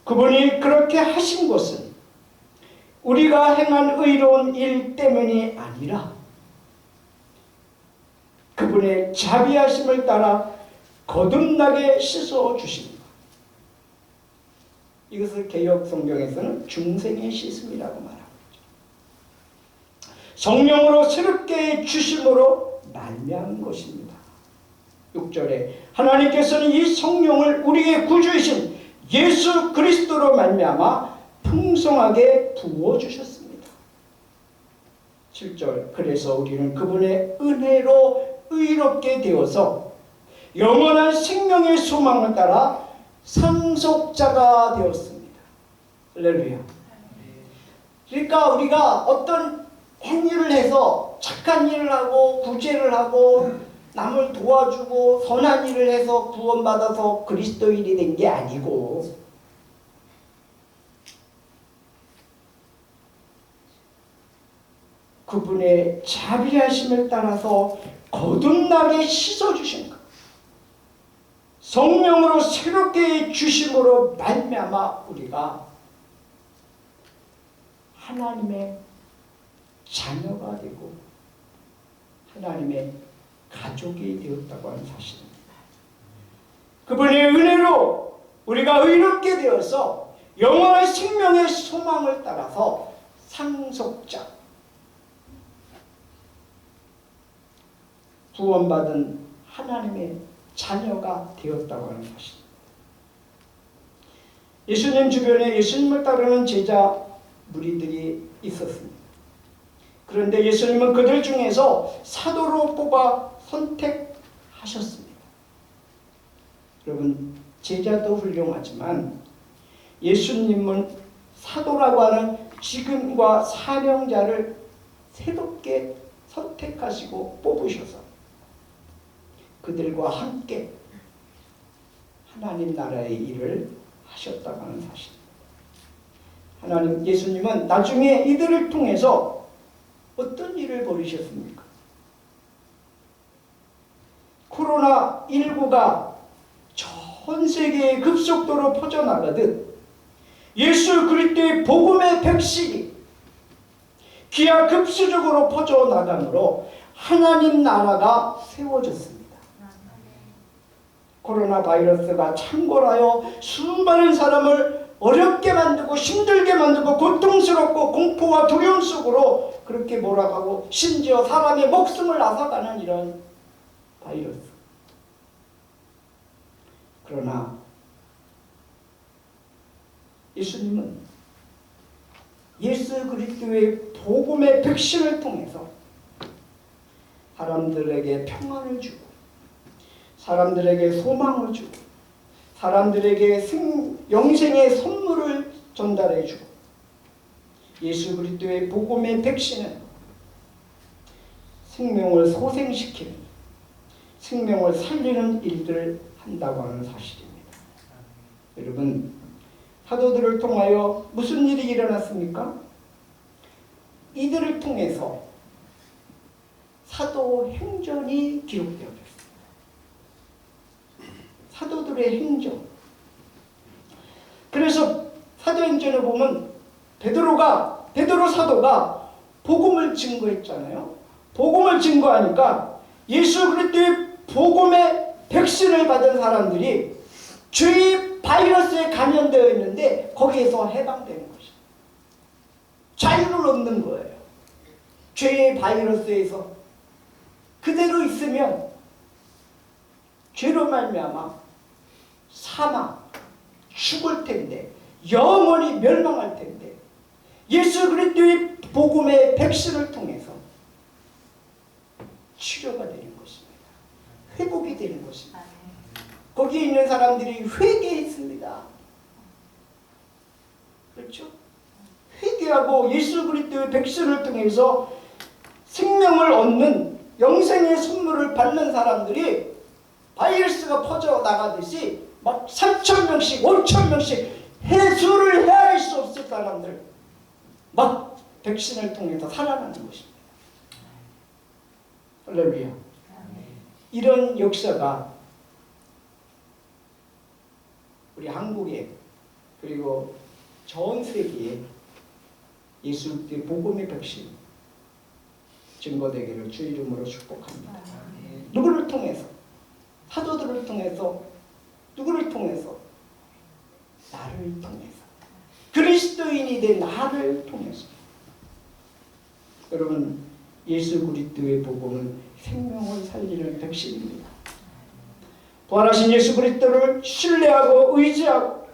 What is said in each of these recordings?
그분이 그렇게 하신 것은 우리가 행한 의로운 일 때문이 아니라 그분의 자비하심을 따라 거듭나게 씻어 주십니다. 이것을 개역 성경에서는 중생의 씻음이라고 말합니다. 성령으로 새롭게 주심으로 말미암은 것입니다. 6절에 하나님께서는 이 성령을 우리의 구주이신 예수 그리스도로 말미암아 풍성하게 부어주셨습니다. 7절 그래서 우리는 그분의 은혜로 의롭게 되어서 영원한 생명의 소망을 따라 상속자가 되었습니다. 할렐루야. 그러니까 우리가 어떤 행위를 해서 착한 일을 하고 구제를 하고 남을 도와주고 선한 일을 해서 구원받아서 그리스도인이 된 게 아니고 그분의 자비하심을 따라서 거듭나게 씻어주신 것, 성령으로 새롭게 주심으로 말미암아 우리가 하나님의 자녀가 되고 하나님의 가족이 되었다고 하는 사실입니다. 그분의 은혜로 우리가 의롭게 되어서 영원한 생명의 소망을 따라서 상속자, 구원받은 하나님의 자녀가 되었다고 하는 사실입니다. 예수님 주변에 예수님을 따르는 제자 무리들이 있었습니다. 그런데 예수님은 그들 중에서 사도로 뽑아 선택하셨습니다. 여러분, 제자도 훌륭하지만 예수님은 사도라고 하는 직임과 사명자를 새롭게 선택하시고 뽑으셔서 그들과 함께 하나님 나라의 일을 하셨다고 하는 사실입니다. 예수님은 나중에 이들을 통해서 어떤 일을 벌이셨습니까? 코로나19가 전 세계에 급속도로 퍼져나가듯 예수 그리스도의 복음의 백신이 기하급수적으로 퍼져나가므로 하나님 나라가 세워졌습니다. 코로나 바이러스가 창궐하여 수많은 사람을 어렵게 만들고 힘들게 만들고 고통스럽고 공포와 두려움 속으로 그렇게 몰아가고 심지어 사람의 목숨을 앗아가는 이런 바이러스. 그러나 예수님은 예수 그리스도의 복음의 백신을 통해서 사람들에게 평안을 주고 사람들에게 소망을 주고 사람들에게 영생의 선물을 전달해 주고 예수 그리스도의 복음의 백신은 생명을 소생시키는 생명을 살리는 일들을 한다고 하는 사실입니다. 여러분, 사도들을 통하여 무슨 일이 일어났습니까? 이들을 통해서 사도행전이 기록되었습니다. 사도들의 행전. 그래서 사도행전에 보면 베드로 사도가 복음을 증거했잖아요. 복음을 증거하니까 예수 그리스도의 복음의 백신을 받은 사람들이 죄의 바이러스에 감염되어 있는데 거기에서 해방되는 것이죠. 자유를 얻는 거예요. 죄의 바이러스에서 그대로 있으면 죄로 말미암아 사망, 죽을 텐데 영원히 멸망할 텐데 예수 그리스도의 복음의 백신을 통해서 치료가 되는 것입니다. 회복이 되는 것입니다. 거기에 있는 사람들이 회개했습니다. 그렇죠? 회개하고 예수 그리스도의 백신을 통해서 생명을 얻는 영생의 선물을 받는 사람들이 바이러스가 퍼져나가듯이 막 3,000명씩 5,000명씩 해수를 헤아릴 수 없을 사람들 막 백신을 통해서 살아나는 것입니다. 할렐루야. 이런 역사가 우리 한국에 그리고 전 세계에 예수 그리스도의 복음의 백신 증거되기를 주 이름으로 축복합니다. 누구를 통해서? 사도들을 통해서? 누구를 통해서? 나를 통해서. 그리스도인이 된 나를 통해서. 여러분, 예수 그리스도의 복음은 생명을 살리는 백신입니다. 부활하신 예수 그리스도를 신뢰하고 의지하고,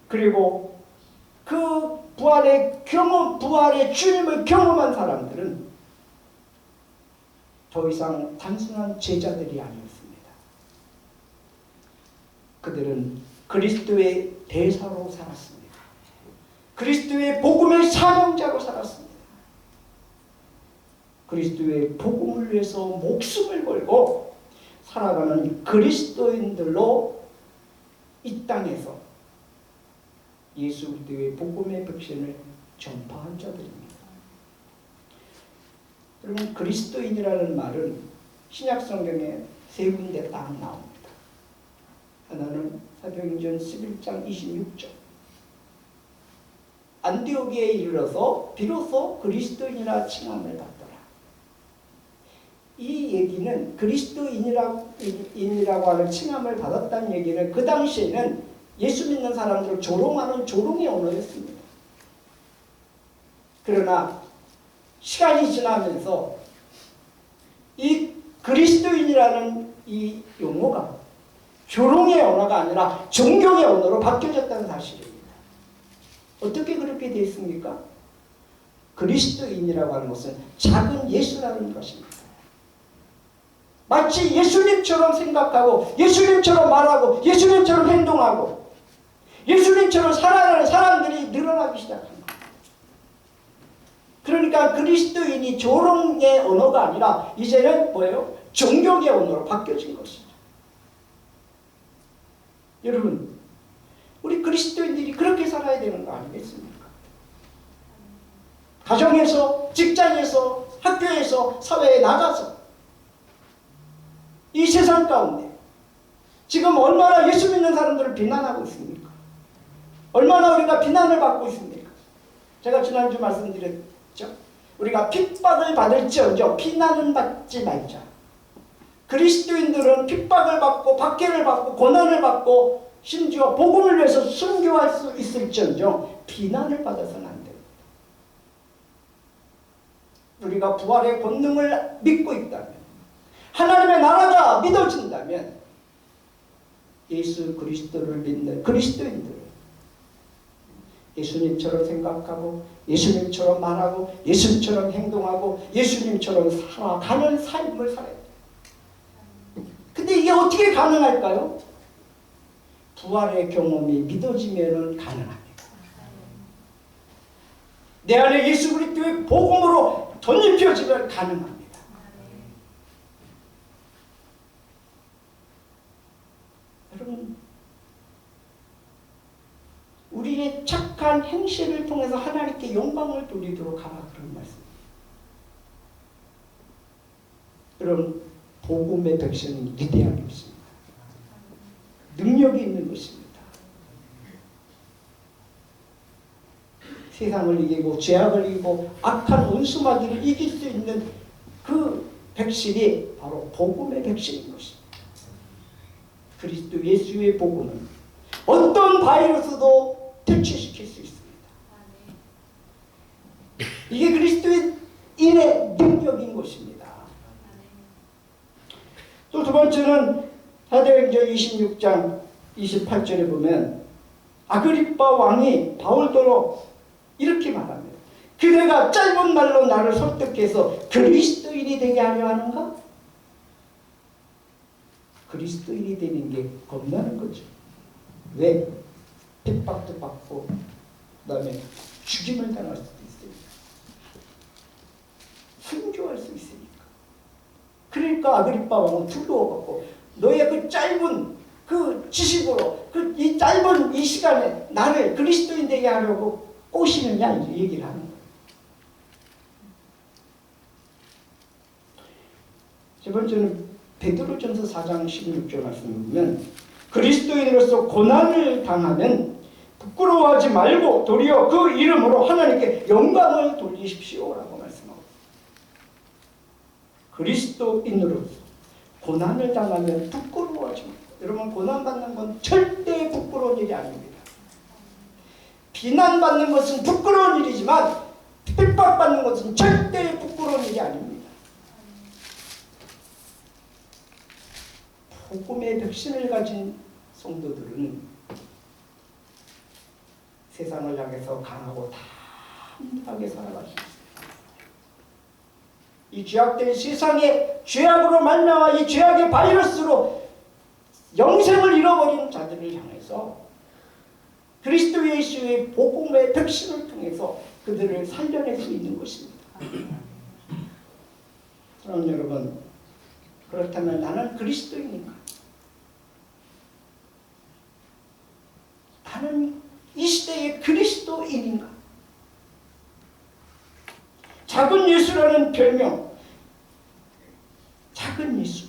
그리고 그 부활의 주님을 경험한 사람들은 더 이상 단순한 제자들이 아니었습니다. 그들은 그리스도의 대사로 살았습니다. 그리스도의 복음의 사명자로 살았습니다. 그리스도의 복음을 위해서 목숨을 걸고 살아가는 그리스도인들로 이 땅에서 예수 그리스도의 복음의 백신을 전파한 자들입니다. 여러분, 그리스도인이라는 말은 신약 성경에 세 군데 딱 나옵니다. 하나는 사도행전 11장 26절. 안디옥에 이르러서 비로소 그리스도인이라 칭함을 받더라. 이 얘기는 그리스도인이라고 하는 칭함을 받았다는 얘기는 그 당시에는 예수 믿는 사람들을 조롱하는 조롱의 언어였습니다. 그러나 시간이 지나면서 이 그리스도인이라는 이 용어가 조롱의 언어가 아니라 존경의 언어로 바뀌어졌다는 사실입니다. 어떻게 그렇게 되어 있습니까? 그리스도인이라고 하는 것은 작은 예수라는 것입니다. 마치 예수님처럼 생각하고 예수님처럼 말하고 예수님처럼 행동하고 예수님처럼 살아가는 사람들이 늘어나기 시작합니다. 그러니까 그리스도인이 조롱의 언어가 아니라 이제는 뭐예요? 존경의 언어로 바뀌어진 것이죠. 여러분, 우리 그리스도인들이 그렇게 살아야 되는 거 아니겠습니까? 가정에서, 직장에서, 학교에서, 사회에 나가서 이 세상 가운데 지금 얼마나 예수 믿는 사람들을 비난하고 있습니까? 얼마나 우리가 비난을 받고 있습니까? 제가 지난주 말씀드렸죠. 우리가 핍박을 받을지언정 비난은 받지 말자. 그리스도인들은 핍박을 받고 박해를 받고 고난을 받고 심지어 복음을 위해서 순교할 수 있을지언정 비난을 받아서는 안 됩니다. 우리가 부활의 권능을 믿고 있다면, 하나님의 나라가 믿어진다면 예수 그리스도를 믿는 그리스도인들은 예수님처럼 생각하고 예수님처럼 말하고 예수님처럼 행동하고 예수님처럼 살아가는 삶을 살아야 돼요. 근데 이게 어떻게 가능할까요? 부활의 경험이 믿어지면 가능합니다. 내 안에 예수 그리스도의 복음으로 덧입혀지면 가능합니다. 여러분, 우리의 착한 행실을 통해서 하나님께 영광을 돌리도록 하라, 그런 말씀입니다. 여러분, 복음의 백성은 위대한 것입니다. 능력이 있는 것입니다. 세상을 이기고 죄악을 이기고 악한 원수마귀를 이길 수 있는 그 백신이 바로 복음의 백신인 것입니다. 그리스도 예수의 복음은 어떤 바이러스도 퇴치시킬 수 있습니다. 이게 그리스도인의 능력인 것입니다. 또 두 번째는 사도행전 26장 28절에 보면 아그리빠 왕이 바울더러 이렇게 말합니다. 그대가 짧은 말로 나를 설득해서 그리스도인이 되게 하려 하는가? 그리스도인이 되는 게 겁나는 거죠. 왜? 핍박도 받고 그 다음에 죽임을 당할 수도 있으니까. 순교할 수 있으니까. 그러니까 아그리빠 왕은 두려워갖고 너의 그 짧은 그 지식으로 이 짧은 이 시간에 나를 그리스도인 되게 하려고 꼬시느냐 이렇게 얘기를 하는 거예요. 세 번째는 베드로전서 4장 16절 말씀을 보면 그리스도인으로서 고난을 당하면 부끄러워하지 말고 도리어 그 이름으로 하나님께 영광을 돌리십시오라고 말씀하고, 그리스도인으로서 고난을 당하면 부끄러워하지 말고. 여러분, 고난받는 건 절대 부끄러운 일이 아닙니다. 비난받는 것은 부끄러운 일이지만 핍박받는 것은 절대 부끄러운 일이 아닙니다. 복음의 백신을 가진 성도들은 세상을 향해서 강하고 담대하게 살아가십니다. 이 죄악된 세상에 죄악으로 말미암아 이 죄악의 바이러스로 영생을 잃어버린 자들을 향해서 그리스도 예수의 복음의 백신을 통해서 그들을 살려낼 수 있는 것입니다. 사랑하는 여러분, 그렇다면 나는 그리스도인인가? 나는 이 시대의 그리스도인인가? 작은 예수라는 별명, 작은 예수.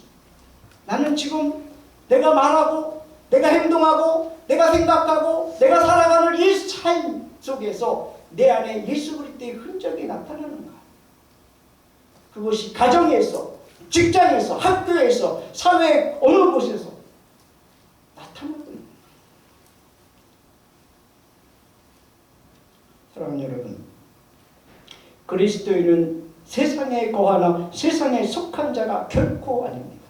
나는 지금 내가 말하고 내가 행동하고 내가 생각하고 내가 살아가는 이 삶 속에서 내 안에 예수 그리스도의 흔적이 나타나는가? 그것이 가정에서, 직장에서, 학교에서, 사회 어느 곳에서 나타나고 있는. 사랑하는 여러분, 그리스도인은 세상에 거하나 세상에 속한 자가 결코 아닙니다.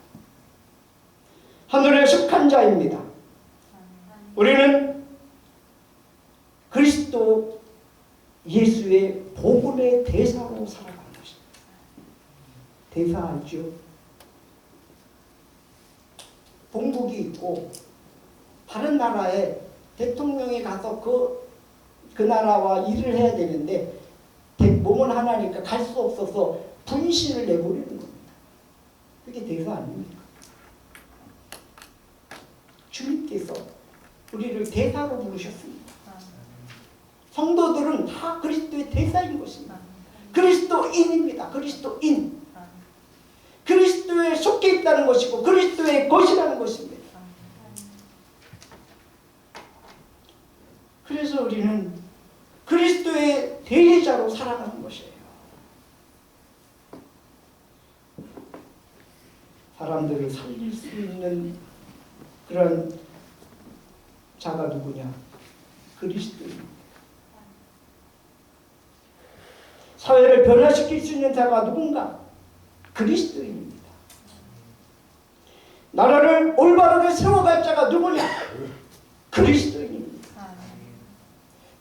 하늘에 속한 자입니다. 우리는 그리스도 예수의 복음의 대사로 살아가는 것입니다. 대사 알죠? 본국이 있고 다른 나라에 대통령이 가서 그 나라와 일을 해야 되는데 몸은 하나니까 갈 수 없어서 분신을 내버리는 겁니다. 그게 대사 아닙니까? 주님께서 우리를 대사로 부르셨습니다. 성도들은 다 그리스도의 대사인 것입니다. 그리스도인입니다. 그리스도인. 그리스도에 속해 있다는 것이고 그리스도의 것이라는 것입니다. 그래서 우리는 그리스도의 대리자로 살아가는 것이에요. 사람들을 살릴 수 있는 그런 자가 누구냐? 그리스도입니다. 사회를 변화시킬 수 있는 자가 누군가? 그리스도인입니다. 나라를 올바르게 세워갈 자가 누구냐? 그리스도인입니다.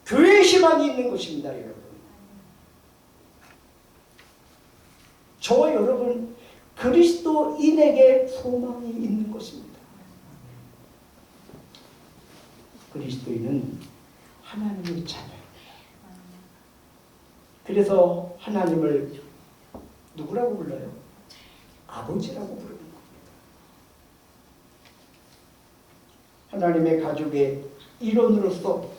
교회의 희망이 있는 것입니다, 여러분. 저와 여러분, 그리스도인에게 소망이 있는 것입니다. 그리스도인은 하나님의 자녀입니다. 그래서 하나님을 누구라고 불러요? 아버지라고 부르는 겁니다. 하나님의 가족의 일원으로서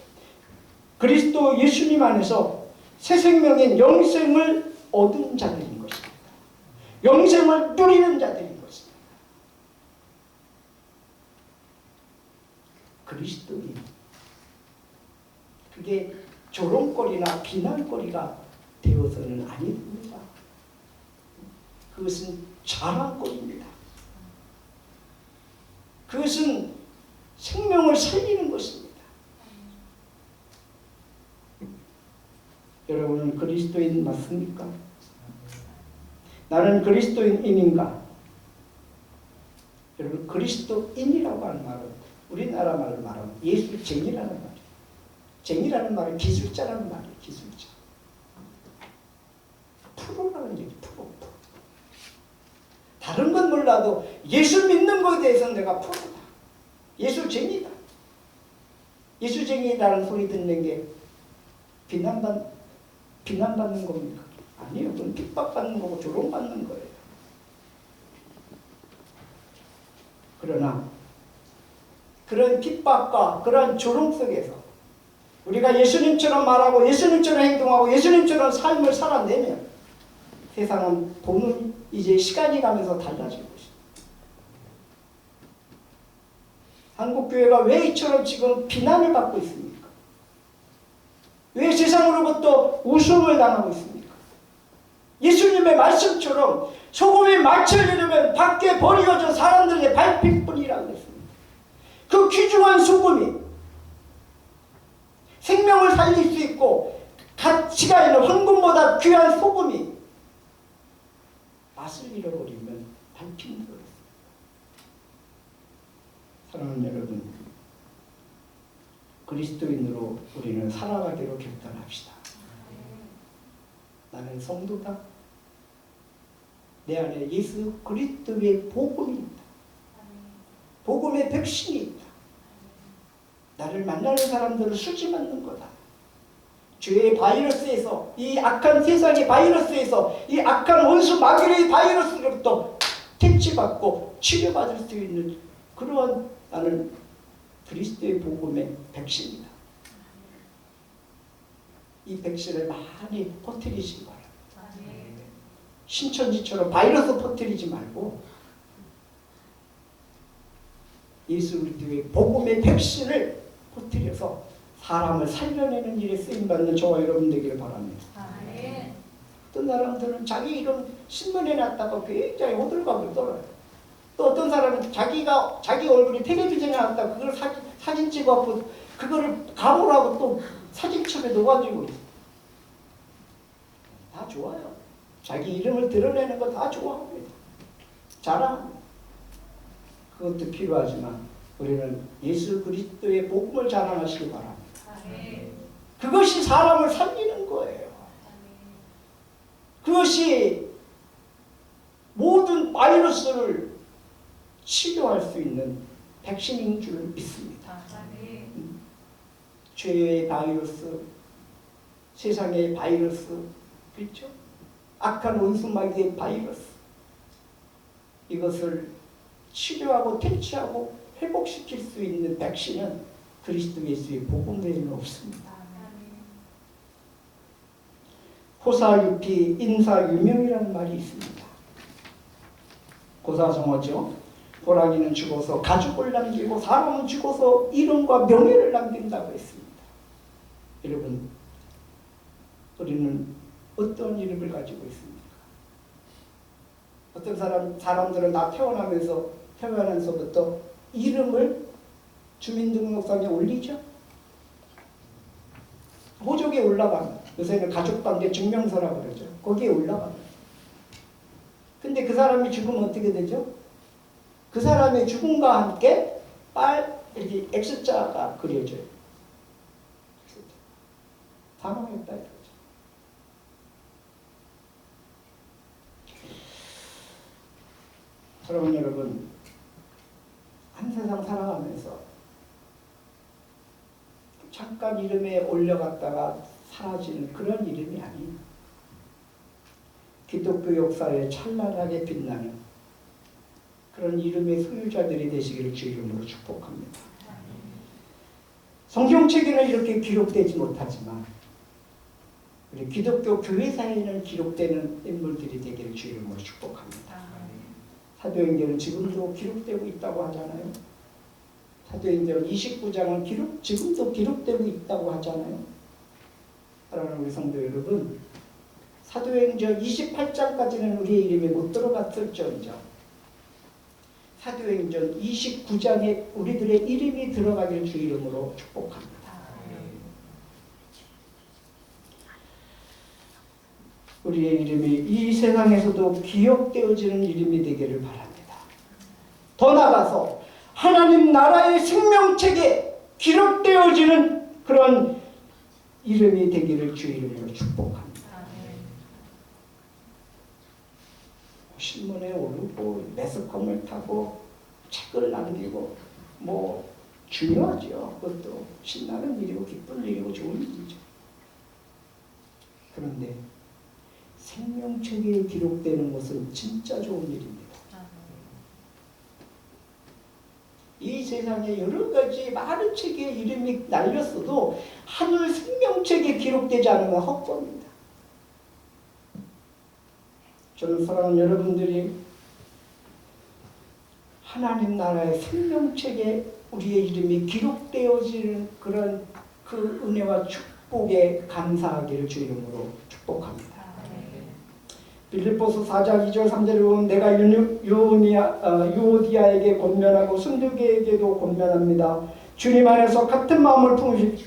그리스도 예수님 안에서 새 생명인 영생을 얻은 자들인 것입니다. 영생을 누리는 자들인 것입니다. 그리스도인. 그게 조롱거리나 비난거리가 되어서는 아닙니다. 그것은 자랑거리입니다. 그것은 생명을 살리는 것입니다. 여러분은 그리스도인 맞습니까? 나는 그리스도인인가? 여러분, 그리스도인이라고 하는 말은 우리나라 말로 말하면 예술쟁이라는 말이에요. 쟁이라는 말은 기술자라는 말이에요. 기술자. 프로라는 얘기, 프로. 다른 건 몰라도 예수 믿는 것에 대해서는 내가 프로다. 예술쟁이다. 예술쟁이라는 소리 듣는 게 비난받는 겁니까? 아니요. 그건 핍박받는 거고 조롱받는 거예요. 그러나 그런 핍박과 그런 조롱 속에서 우리가 예수님처럼 말하고 예수님처럼 행동하고 예수님처럼 삶을 살아내면 세상은 보는 이제 시간이 가면서 달라질 것입니다. 한국교회가 왜 이처럼 지금 비난을 받고 있습니까? 왜 세상으로부터 웃음을 당하고 있습니까? 예수님의 말씀처럼 소금이 마찰되려면 밖에 버려져 사람들에게 밟힐 뿐이라고 했습니다. 그 귀중한 소금이 생명을 살릴 수 있고 가치가 있는 황금보다 귀한 소금이 맛을 잃어버리면 밟힌다고 했습니다. 사랑하는 여러분, 그리스도인으로 우리는 살아가기로 결단합시다. 나는 성도다. 내 안에 예수 그리스도의 복음이 있다. 복음의 백신이 있다. 나를 만나는 사람들을 수지맞는 거다. 죄의 바이러스에서, 이 악한 세상의 바이러스에서, 이 악한 원수 마귀의 바이러스로부터 퇴치받고 치료받을 수 있는 그러한 나는 그리스도의 복음의 백신이다. 이 백신을 많이 퍼뜨리시기 바랍니다. 신천지처럼 바이러스 퍼뜨리지 말고 예수 그리스도의 복음의 백신을 퍼뜨려서 사람을 살려내는 일에 쓰임받는 저와 여러분 되기를 바랍니다. 어떤 사람들은 자기 이름 신문에 놨다가 굉장히 호들갑을 떨어요. 또 어떤 사람은 자기 얼굴이 텔레비전에 나왔다가 그걸 사진 찍어갖고 그거를 가보라고 또 사진첩에 넣어가지고 있어요. 다 좋아요. 자기 이름을 드러내는 거 다 좋아합니다. 자랑합니다. 그것도 필요하지만 우리는 예수 그리스도의 복음을 자랑하시기 바랍니다. 그것이 사람을 살리는 거예요. 그것이 모든 바이러스를 치료할 수 있는 백신인 줄 믿습니다. 죄의 바이러스, 세상의 바이러스, 그렇죠? 악한 원수마귀의 바이러스, 이것을 치료하고 퇴치하고 회복시킬 수 있는 백신은 그리스도 예수의 복음 외에는 없습니다. 호사유피 인사유명이라는 말이 있습니다. 고사성어죠. 호랑이는 죽어서 가죽을 남기고 사람은 죽어서 이름과 명예를 남긴다고 했습니다. 여러분, 우리는 어떤 이름을 가지고 있습니까? 어떤 사람들은 다 태어나면서부터 이름을 주민등록상에 올리죠. 호적에 올라갑니다. 요새는 가족관계 증명서라고 그러죠. 거기에 올라갑니다. 근데 그 사람이 죽으면 어떻게 되죠? 그 사람의 죽음과 함께 이렇게 X자가 그려져요. 사망했다 이거죠. 사랑하는 여러분, 한 세상 살아가면서 잠깐 이름에 올려갔다가 사라지는 그런 이름이 아니에요. 기독교 역사에 찬란하게 빛나는 그런 이름의 소유자들이 되시기를 주 이름으로 축복합니다. 성경책에는 이렇게 기록되지 못하지만 우리 기독교 교회사에는 기록되는 인물들이 되기를 주 이름으로 축복합니다. 사도행전은 지금도 기록되고 있다고 하잖아요. 사도행전 29장은 지금도 기록되고 있다고 하잖아요. 사랑하는 우리 성도 여러분, 사도행전 28장까지는 우리의 이름이 못 들어갔을지언정 사도행전 29장에 우리들의 이름이 들어가길 주 이름으로 축복합니다. 우리의 이름이 이 세상에서도 기억되어지는 이름이 되기를 바랍니다. 더 나아가서 하나님 나라의 생명책에 기록되어지는 그런 이름이 되기를 주 이름으로 축복합니다. 신문에 오르고 매스컴을 타고 책을 남기고 뭐 중요하죠. 그것도 신나는 일이고 기쁜 일이고 좋은 일이죠. 그런데 생명책에 기록되는 것은 진짜 좋은 일입니다. 이 세상에 여러 가지 많은 책에 이름이 날렸어도 하늘 생명책에 기록되지 않으면 헛법입니다. 저는 사랑하는 여러분들이 하나님 나라의 생명책에 우리의 이름이 기록되어지는 그런 그 은혜와 축복에 감사하기를 주 이름으로 축복합니다. 빌립보서 4장 2절 3절에 보면 내가 유오디아에게 권면하고 순두계에게도 권면합니다. 주님 안에서 같은 마음을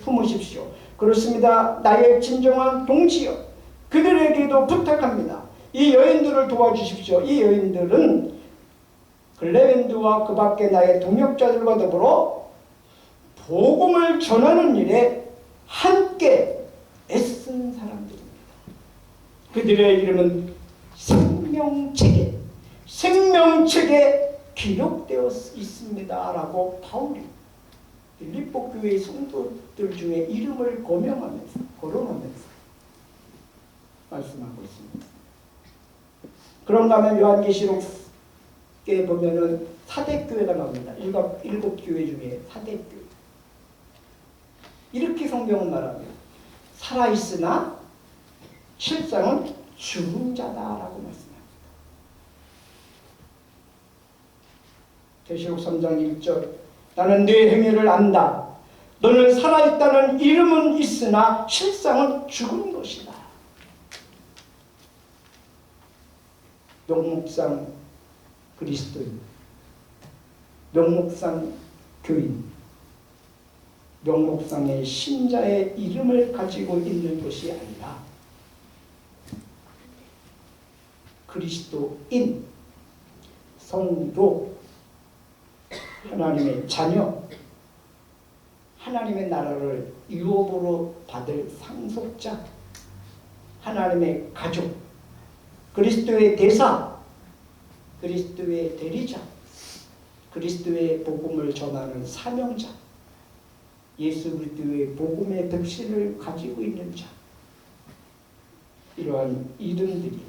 품으십시오. 그렇습니다. 나의 진정한 동지여 그들에게도 부탁합니다. 이 여인들을 도와주십시오. 이 여인들은 글레벤드와 그 밖에 나의 동역자들과 더불어 복음을 전하는 일에 함께 애쓴 사람들입니다. 그들의 이름은 생명책에 기록되어 있습니다. 라고 바울이 빌립보 교회의 성도들 중에 이름을 거론하면서 말씀하고 있습니다. 그런가 하면 요한계시록에 보면은 사대교회가 나옵니다. 일곱 교회 중에 사대교회. 이렇게 성경은 말합니다. 살아있으나 실상은 죽은 자다라고 말씀합니다. 계시록 3장 1절 나는 네 행위를 안다. 너는 살아있다는 이름은 있으나 실상은 죽은 것이다. 명목상 그리스도인, 명목상 교인, 명목상의 신자의 이름을 가지고 있는 것이 아니라 그리스도인, 성도, 하나님의 자녀, 하나님의 나라를 유업으로 받을 상속자, 하나님의 가족, 그리스도의 대사, 그리스도의 대리자, 그리스도의 복음을 전하는 사명자, 예수 그리스도의 복음의 득실을 가지고 있는 자, 이러한 이름들이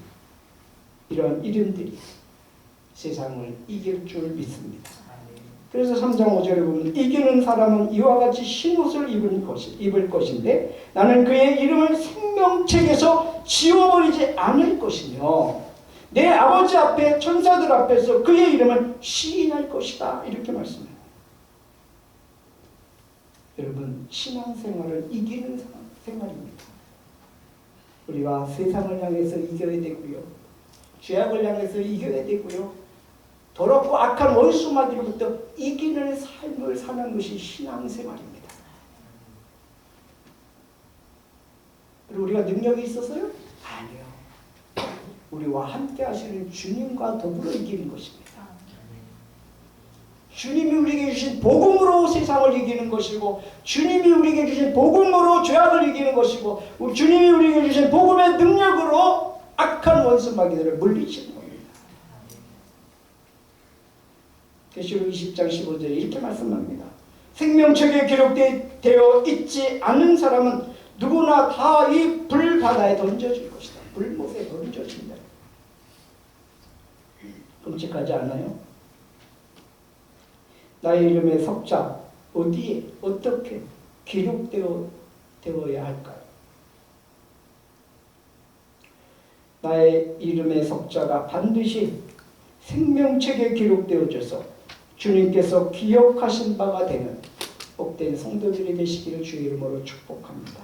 세상을 이길 줄 믿습니다. 그래서 3장 5절에 보면 이기는 사람은 이와 같이 흰옷을 입을 것인데 나는 그의 이름을 생명책에서 지워버리지 않을 것이며 내 아버지 앞에 천사들 앞에서 그의 이름을 시인할 것이다. 이렇게 말씀합니다. 여러분, 신앙생활은 이기는 생활입니다. 우리가 세상을 향해서 이겨야 되고요. 죄악을 향해서 이겨야 되고요. 더럽고 악한 원수마귀로부터 이기는 삶을 사는 것이 신앙생활입니다. 그리고 우리가 능력이 있어서요? 아니요. 우리와 함께 하시는 주님과 더불어 이기는 것입니다. 주님이 우리에게 주신 복음으로 세상을 이기는 것이고 주님이 우리에게 주신 복음으로 죄악을 이기는 것이고 주님이 우리에게 주신 복음의 능력으로 악한 원수마귀들을 물리치는 겁니다. 계시록 20장 15절에 이렇게 말씀합니다. 생명책에 기록되어 있지 않은 사람은 누구나 다 이 불바다에 던져질 것이다. 불못에 던져진다. 끔찍하지 않아요? 나의 이름의 석자 어디에 어떻게 기록되어야 할까요? 나의 이름의 석자가 반드시 생명책에 기록되어져서 주님께서 기억하신 바가 되는 복된 성도들이 되시기를 주의 이름으로 축복합니다.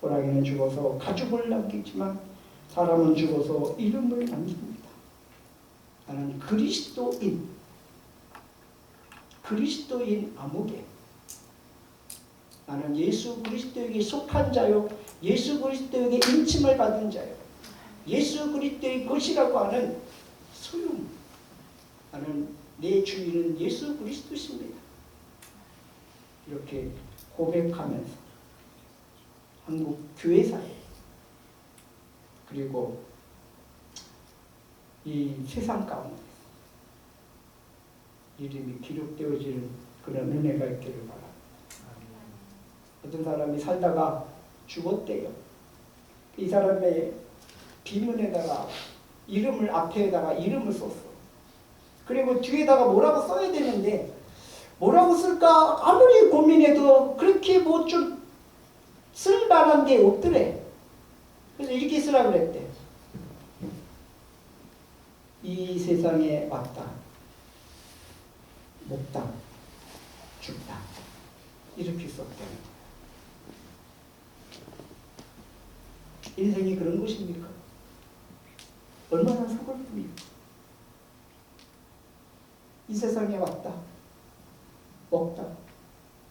호랑이는 죽어서 가죽을 남기지만 사람은 죽어서 이름을 남깁니다. 나는 그리스도인 아무개. 나는 예수 그리스도에게 속한 자요. 예수 그리스도에게 인침을 받은 자요. 예수 그리스도의 것이라고 하는 소유. 나는 내 주인은 예수 그리스도십니다. 이렇게 고백하면서 한국 교회사에 그리고 이 세상 가운데 이름이 기록되어지는 그런 은혜가 있기를 바랍니다. 어떤 사람이 살다가 죽었대요. 이 사람의 비문에다가 앞에다가 이름을 썼어. 그리고 뒤에다가 뭐라고 써야 되는데 뭐라고 쓸까 아무리 고민해도 그렇게 뭐 좀 쓸만한 게 없더래. 그래서 이렇게 쓰라고 그랬대. 이 세상에 왔다. 먹다. 죽다. 이렇게 썼대. 인생이 그런 것입니까? 얼마나 서글픕니까? 이 세상에 왔다, 먹다,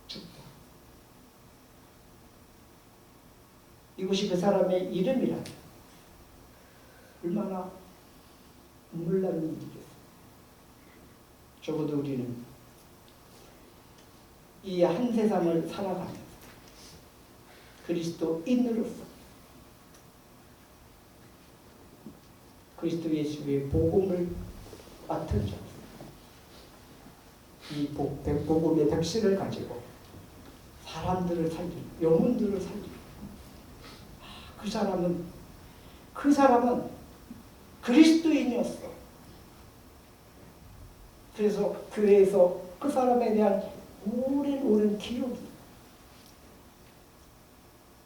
죽다. 이것이 그 사람의 이름이라면 얼마나 눈물 나는 일이겠어요. 적어도 우리는 이 한 세상을 살아가면서 그리스도인으로서 그리스도 예수의 복음을 맡은 자, 이 복음의 백신을 가지고 사람들을 살리고 영혼들을 살리고, 그 사람은 그리스도인이었어. 그래서 교회에서 그 사람에 대한 오랜 기록이,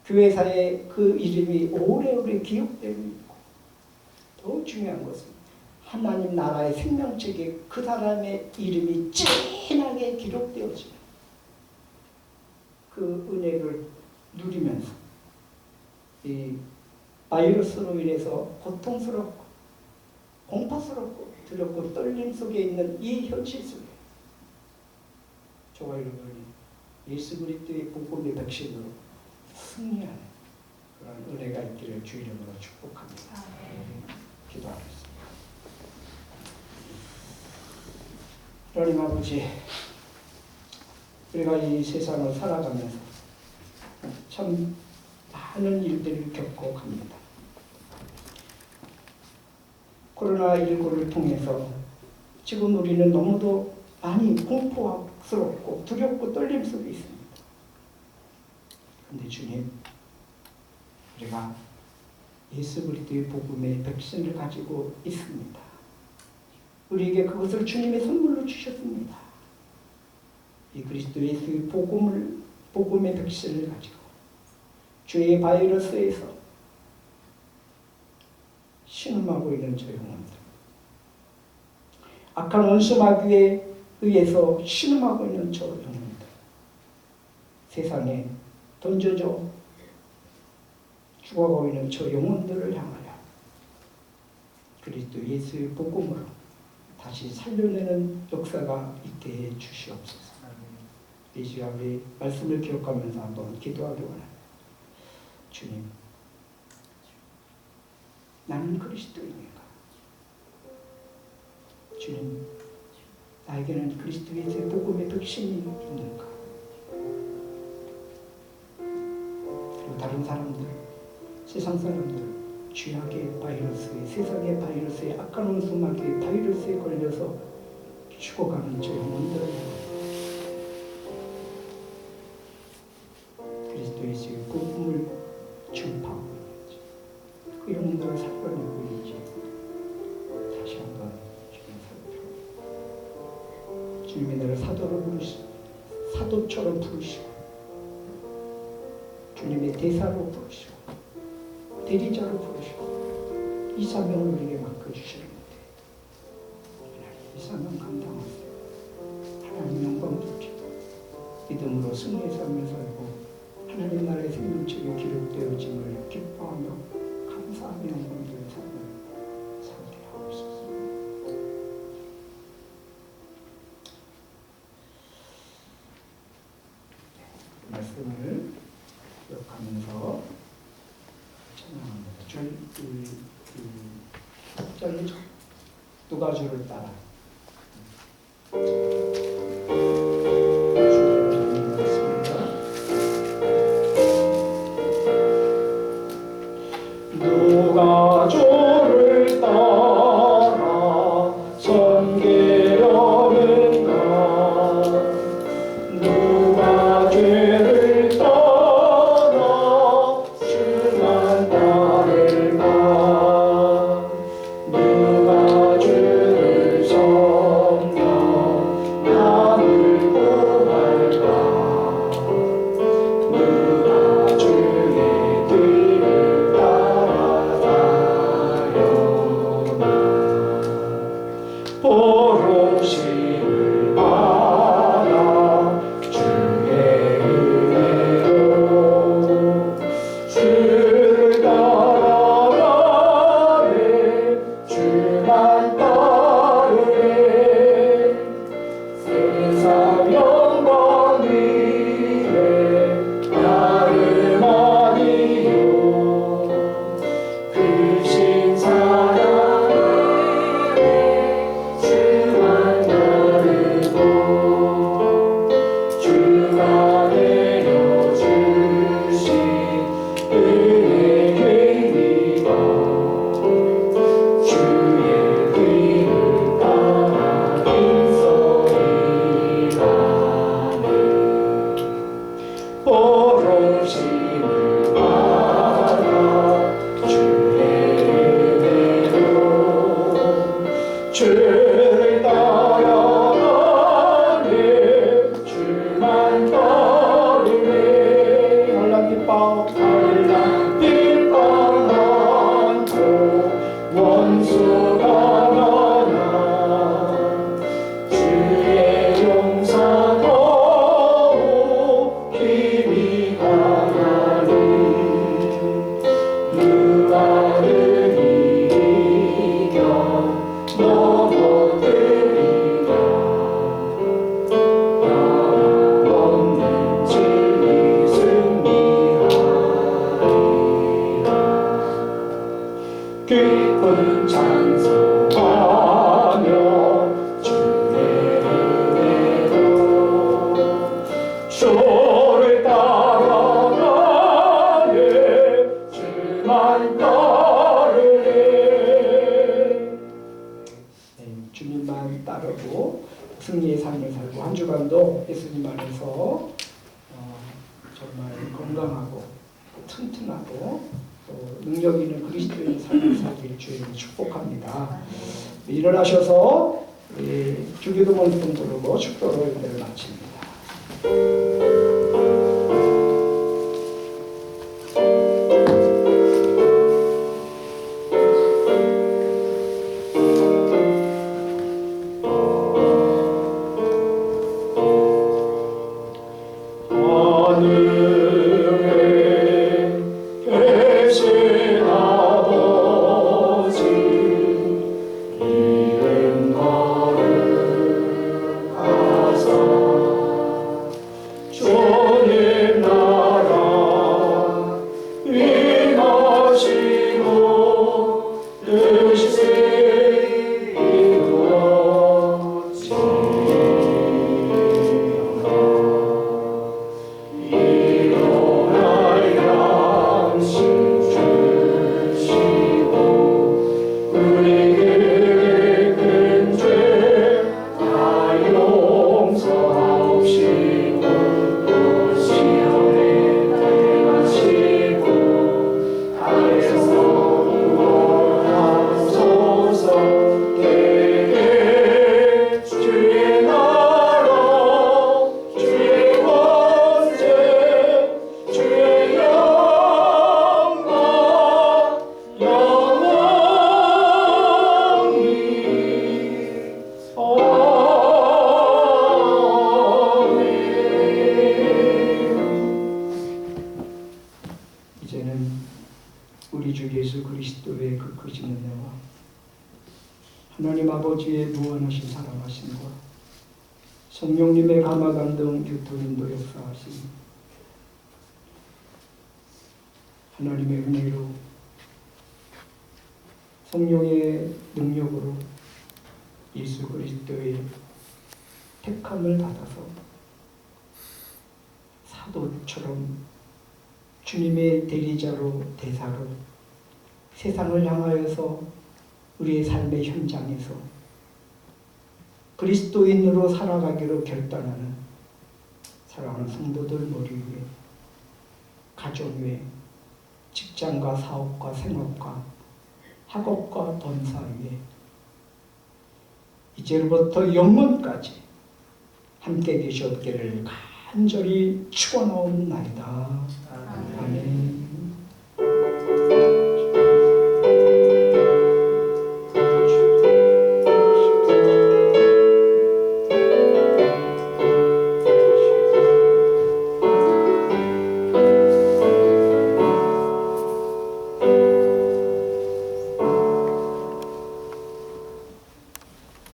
교회사에 그 이름이 오래오래 기억되고 있고, 더 중요한 것은 하나님 나라의 생명책에 그 사람의 이름이 진하게 기록되어지는 그 은혜를 누리면서 이 바이러스로 인해서 고통스럽고 공포스럽고 두렵고 떨림 속에 있는 이 현실 속에 저와 여러분이 예수 그리스도의 복음의 백신으로 승리하는 그런 은혜가 있기를 주 이름으로 축복합니다. 기도하겠습니다. 하나님 아버지, 우리가 이 세상을 살아가면서 참 많은 일들을 겪고 갑니다. 코로나19를 통해서 지금 우리는 너무도 많이 공포스럽고 두렵고 떨림 속에 있습니다. 그런데 주님, 우리가 예수 그리스도의 복음의 백신을 가지고 있습니다. 우리에게 그것을 주님의 선물로 주셨습니다. 이 그리스도 예수의 복음의 백신을 가지고 죄의 바이러스에서 신음하고 있는 저 영혼들, 악한 원수 마귀에 의해서 신음하고 있는 저 영혼들, 세상에 던져져 죽어가고 있는 저 영혼들을 향하여 그리스도 예수의 복음으로 다시 살려내는 역사가 있게 해 주시옵소서. 이 시간에 말씀을 기억하면서 한번 기도하기 원합니다. 주님, 나는 그리스도인인가? 주님, 나에게는 그리스도 예수의 복음의 백신이 있는가? 그리고 다른 사람들, 세상 사람들, 죄악의 바이러스에, 세상의 바이러스에, 악한 원수 마귀의 바이러스에 걸려서 죽어가는 저 영혼들을 그리스도 예수의 복음을 전파하고 있는지, 그 영혼들을 살려내고 있는지 다시 한번 주님 살펴보고, 주님이 나를 사도로 부르시고 사도처럼 부르시고 주님의 대사로 부르시고 대리자로 부르시고 이 사명을 우리에게 맡겨주시는데 이 사명 감당하세요. 하나님 영광 주시고 믿음으로 승리의 삶을 살고 하나님 나라의 생명책에 기록되어짐을 기뻐하며 감사하며 영광 드리는 삶을 살게 하옵소서. 말씀을 기억하면서 찬양합니다. 절 누가 주를 따라 누가 주를 따라 섬기려는가? 누가 죄를 떠나 주만 따를까? 누가 주를 섬겨 오심을 받아 주의 은혜로 주를 따라가네 주만 따르네 한란빛방 많고 원수가 많아 주의 용서도 힘이 가나니 유아를 이겨 넘어뜨리랴 없는 진리 승리하리라 깊은 찬송하며 주의 은혜로 주를 따라가네 주만 따르네. 네, 주님만 따르고 승리의 삶을 살고 한 주간도 예수님 안에서 정말 건강하고 튼튼하고 또 능력 있는 그리스도의 삶을 살기를 주님을 축복합니다. 일어나셔서 주기도 먼저 부르고 축도로 예배를 마칩니다. 하나님 아버지의 무한하신 사랑하심과 성령님의 감화감동 교통인도 역사하심 하나님의 은혜로 성령의 능력으로 예수 그리스도의 택함을 받아서 사도처럼 주님의 대리자로 대사로 세상을 향하여서 우리의 삶의 현장에서 그리스도인으로 살아가기로 결단하는 사랑하는 성도들 머리 위에 가정 위에 직장과 사업과 생업과 학업과 번사 위에 이제로부터 영원까지 함께 계셨기를 간절히 축원하옵나이다. 아멘.